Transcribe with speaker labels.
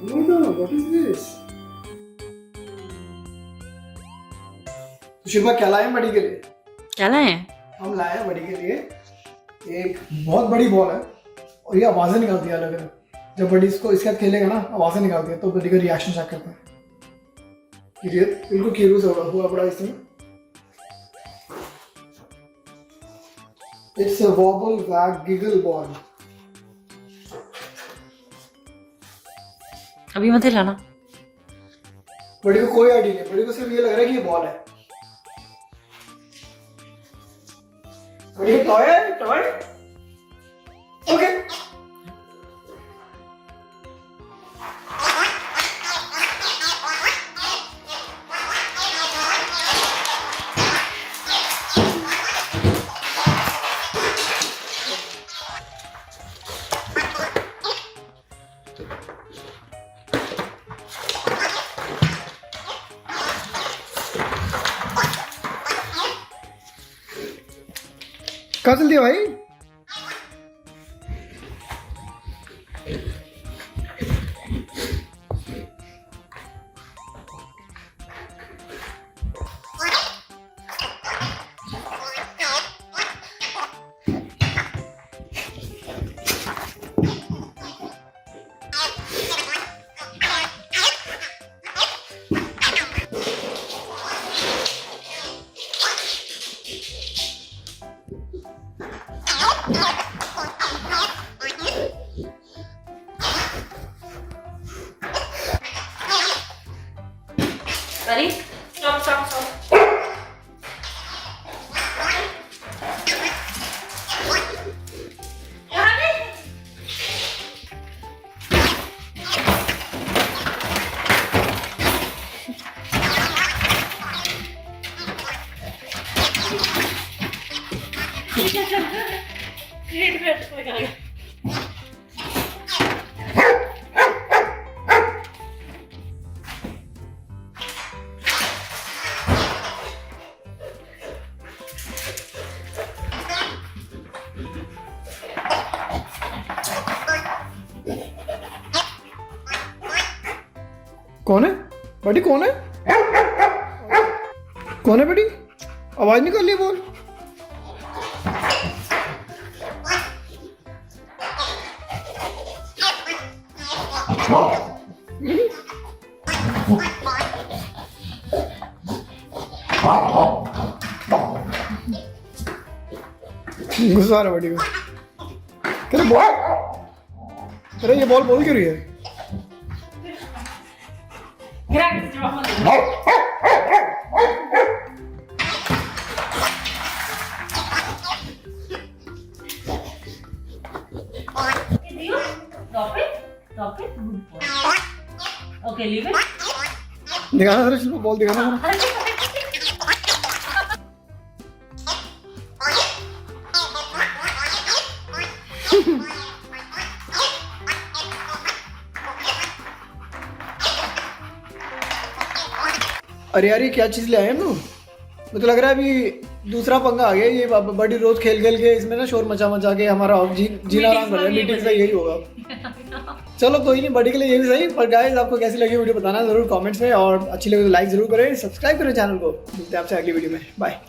Speaker 1: No, no, what is this? Shilpa क्या लाए बड़ी के लिए?
Speaker 2: क्या लाए?
Speaker 1: हम लाए हैं बड़ी के लिए एक बहुत बड़ी बॉल है और ये आवाजें निकालती है अलग अलग। जब बड़ी इसको इसके साथ खेलेगा ना आवाजें निकालती है तो बड़ी का रिएक्शन चेक करता है। ये बिल्कुल क्यूरियस होगा हुआ बड़ा इसमें। इट्स अ वॉबल वैग गिगल बॉल।
Speaker 2: अभी मत हिलाना।
Speaker 1: बड़ी को कोई आइडिया नहीं, बड़ी को सिर्फ ये लग रहा है कि ये बॉल है। बड़ी टॉय है, टॉय ओके। कहाँ चल दिया भाई?
Speaker 2: अरे स्टॉप स्टॉप स्टॉप। कौन है बड़ी? कौन है? कौन है बड़ी? आवाज निकाल ली बोल। गुस्सा आ रहा बड़ी को। अरे बॉल, अरे ये बॉल बोल क्यों रही है? Okay, leave it.
Speaker 1: दिखाना जरा शिल्पा, बॉल दिखाना जरा। अरे यार ये क्या चीज ले आए हम लोग? मुझे तो लग रहा है अभी दूसरा पंगा आ गया। ये बड़ी रोज खेल खेल के इसमें ना शोर मचा मचा के हमारा जीना आराम कर रहा है। मीटिंग्स का यही होगा। चलो कोई नहीं, बड़ी के लिए ये भी सही। पर गाइस आपको कैसी लगी वीडियो बताना जरूर कमेंट्स में, और अच्छी लगे तो लाइक जरूर करें, सब्सक्राइब करें चैनल को। मिलते हैं आपसे अगली वीडियो में। बाय।